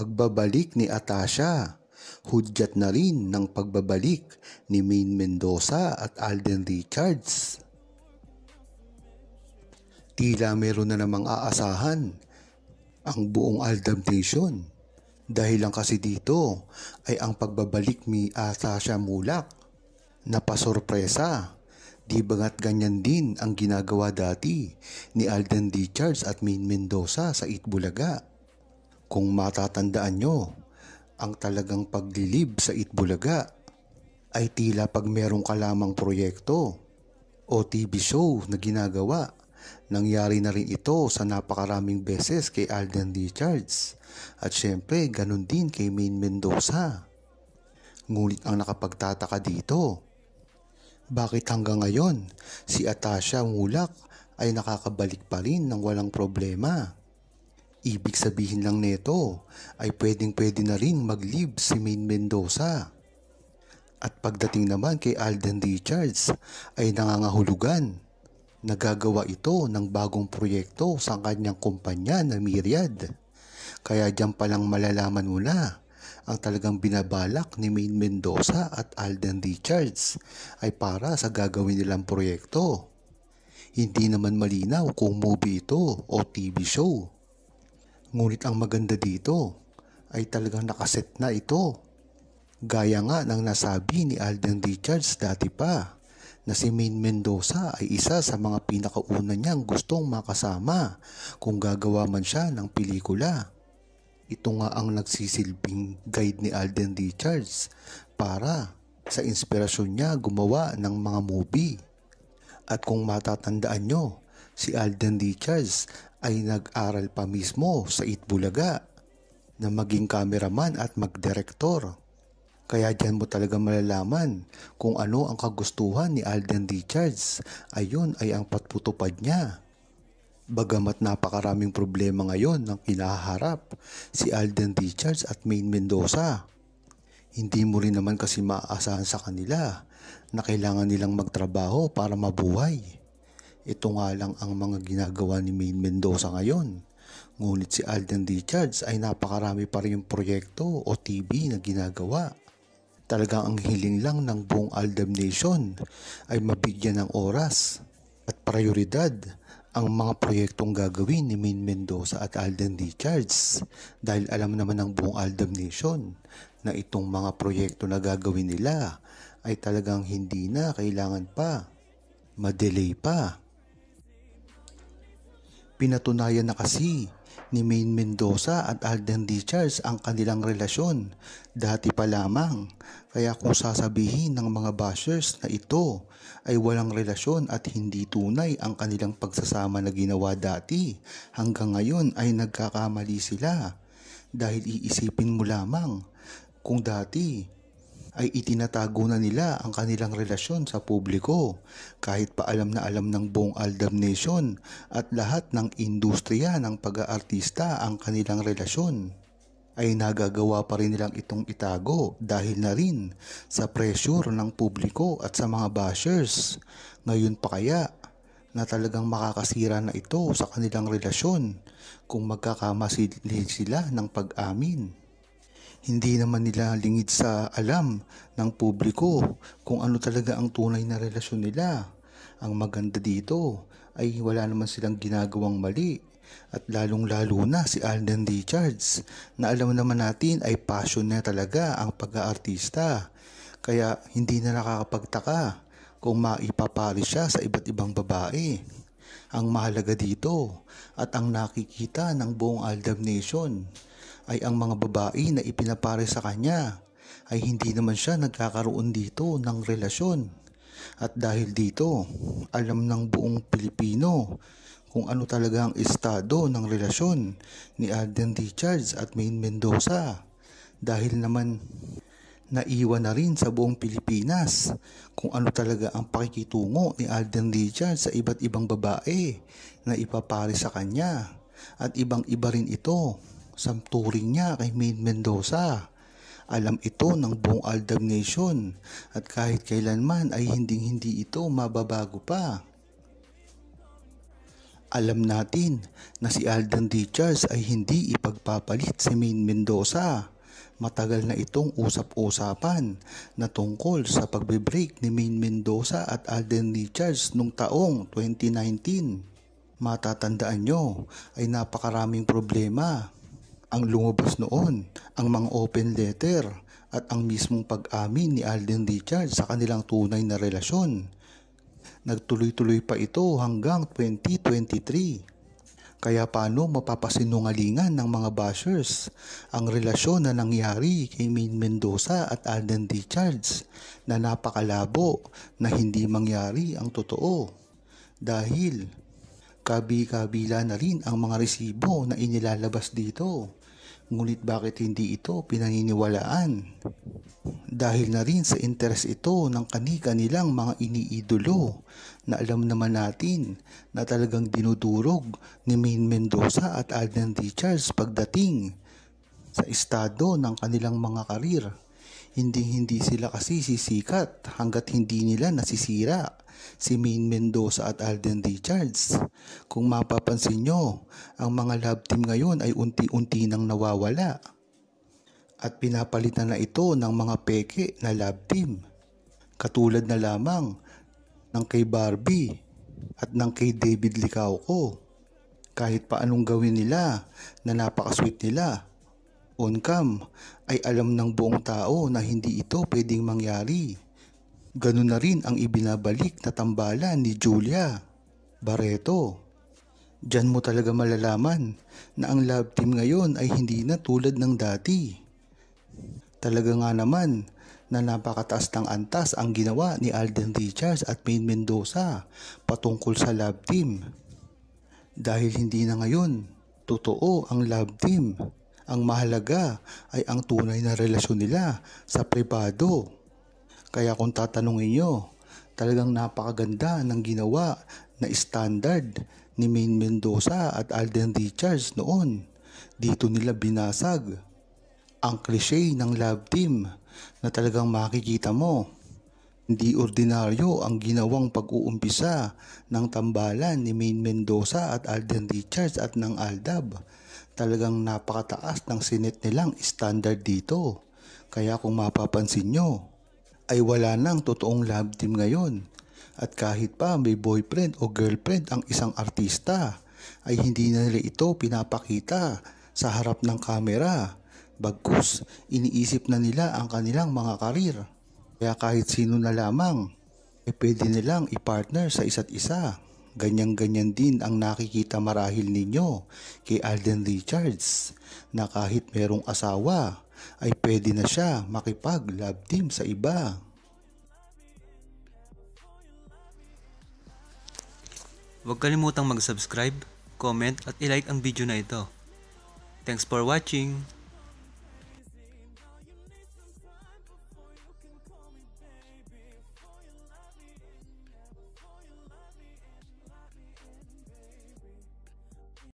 Pagbabalik ni Atasha, hudyat na rin ng pagbabalik ni Maine Mendoza at Alden Richards. Tila meron na namang aasahan ang buong Aldab Nation. Dahil lang kasi dito ay ang pagbabalik ni Atasha Mulak na pasorpresa. Di bagat ganyan din ang ginagawa dati ni Alden Richards at Maine Mendoza sa Itbulaga. Kung matatandaan nyo, ang talagang paglilib sa Itbulaga ay tila pag merong kalamang proyekto o TV show na ginagawa. Nangyari na rin ito sa napakaraming beses kay Alden Richards at syempre ganun din kay Maine Mendoza. Ngunit ang nakapagtataka dito, bakit hanggang ngayon si Atasha Mulak ay nakakabalik pa rin ng walang problema? Ibig sabihin lang nito ay pwedeng-pwede na rin mag-live si Maine Mendoza. At pagdating naman kay Alden Richards ay nangangahulugan. Nagagawa ito ng bagong proyekto sa kanyang kumpanya na Myriad. Kaya diyan palang malalaman mo na ang talagang binabalak ni Maine Mendoza at Alden Richards ay para sa gagawin nilang proyekto. Hindi naman malinaw kung movie ito o TV show. Ngunit ang maganda dito ay talagang nakaset na ito. Gaya nga ng nasabi ni Alden Richards dati pa na si Maine Mendoza ay isa sa mga pinakauna niyang gustong makasama kung gagawa man siya ng pelikula. Ito nga ang nagsisilbing guide ni Alden Richards para sa inspirasyon niya gumawa ng mga movie. At kung matatandaan nyo, si Alden Richards ay nag-aral pa mismo sa Itbulaga na maging cameraman at magdirektor. Kaya dyan mo talaga malalaman kung ano ang kagustuhan ni Alden Richards. Ayun ay ang patputupad niya. Bagamat napakaraming problema ngayon ng kinaharap si Alden Richards at Maine Mendoza, hindi mo rin naman kasi maaasahan sa kanila na kailangan nilang magtrabaho para mabuhay. Ito nga lang ang mga ginagawa ni Maine Mendoza ngayon. Ngunit si Alden Richards ay napakarami pa rin yung proyekto o TV na ginagawa. Talagang ang hiling lang ng buong Aldab Nation ay mabigyan ng oras at prioridad ang mga proyektong gagawin ni Maine Mendoza at Alden Richards. Dahil alam naman ng buong Aldab Nation na itong mga proyekto na gagawin nila ay talagang hindi na kailangan pa, madelay pa. Pinatunayan na kasi ni Maine Mendoza at Alden Richards ang kanilang relasyon dati pa lamang. Kaya kung sasabihin ng mga bashers na ito ay walang relasyon at hindi tunay ang kanilang pagsasama na ginawa dati, hanggang ngayon ay nagkakamali sila. Dahil iisipin mo lamang kung dati ay itinatago na nila ang kanilang relasyon sa publiko kahit pa alam na alam ng buong Aldab Nation at lahat ng industriya ng pag-aartista ang kanilang relasyon, ay nagagawa pa rin nilang itong itago dahil na rin sa pressure ng publiko at sa mga bashers. Ngayon pa kaya na talagang makakasira na ito sa kanilang relasyon kung magkakamasid sila ng pag-amin. Hindi naman nila lingid sa alam ng publiko kung ano talaga ang tunay na relasyon nila. Ang maganda dito ay wala naman silang ginagawang mali. At lalong-lalo na si Alden Richards na alam naman natin ay passion na talaga ang pag-aartista. Kaya hindi na nakakapagtaka kung maipapari siya sa iba't ibang babae. Ang mahalaga dito at ang nakikita ng buong Aldab Nation ay ang mga babae na ipinapare sa kanya ay hindi naman siya nagkakaroon dito ng relasyon. At dahil dito, alam ng buong Pilipino kung ano talaga ang estado ng relasyon ni Alden Richards at Maine Mendoza. Dahil naman naiwan na rin sa buong Pilipinas kung ano talaga ang pakikitungo ni Alden Richards sa iba't ibang babae na ipapare sa kanya. At ibang-iba rin ito sa turing niya kay Maine Mendoza. Alam ito ng buong Aldab Nation at kahit kailanman ay hindi ito mababago pa. Alam natin na si Alden Richards ay hindi ipagpapalit si Maine Mendoza. Matagal na itong usap-usapan na tungkol sa pagbe-break ni Maine Mendoza at Alden Richards noong taong 2019. Matatandaan nyo ay napakaraming problema ang lumabas noon, ang mga open letter at ang mismong pag-amin ni Alden Richards sa kanilang tunay na relasyon. Nagtuloy-tuloy pa ito hanggang 2023. Kaya paano mapapasinungalingan ng mga bashers ang relasyon na nangyari kay Maine Mendoza at Alden Richards na napakalabo na hindi mangyari ang totoo? Dahil kabi-kabila na rin ang mga resibo na inilalabas dito. Ngunit bakit hindi ito pinaniniwalaan? Dahil na rin sa interes ito ng kani-kanilang mga iniidolo na alam naman natin na talagang dinudurog ni Maine Mendoza at Alden Richards pagdating sa estado ng kanilang mga karir. Hindi sila kasi sisikat hanggat hindi nila nasisira si Maine Mendoza at Alden Richards. Kung mapapansin nyo, ang mga love team ngayon ay unti-unti nang nawawala at pinapalitan na ito ng mga peke na love team. Katulad na lamang ng kay Barbie at ng kay David Licauco. Kahit pa anong gawin nila na napaka-sweet nila on cam ay alam ng buong tao na hindi ito pwedeng mangyari. Ganun na rin ang ibinabalik na tambalan ni Julia Barreto. Diyan mo talaga malalaman na ang love team ngayon ay hindi na tulad ng dati. Talaga nga naman na napakataas ng antas ang ginawa ni Alden Richards at Maine Mendoza patungkol sa love team. Dahil hindi na ngayon totoo ang love team. Ang mahalaga ay ang tunay na relasyon nila sa pribado. Kaya kung tatanungin nyo, talagang napakaganda ng ginawa na standard ni Maine Mendoza at Alden Richards noon. Dito nila binasag ang cliche ng love team na talagang makikita mo. Hindi ordinaryo ang ginawang pag-uumpisa ng tambalan ni Maine Mendoza at Alden Richards at ng Aldab. Talagang napakataas ng sinet nilang standard dito. Kaya kung mapapansin nyo, ay wala nang totoong love team ngayon. At kahit pa may boyfriend o girlfriend ang isang artista, ay hindi na nila ito pinapakita sa harap ng kamera. Bagkus, iniisip na nila ang kanilang mga karir. Kaya kahit sino na lamang, ay pwede nilang i-partner sa isa't isa. Ganyan-ganyan din ang nakikita marahil ninyo kay Alden Richards na kahit merong asawa ay pwede na siya makipag-love team sa iba. Huwag kalimutang mag-subscribe, comment at i-like ang video na ito. Thanks for watching!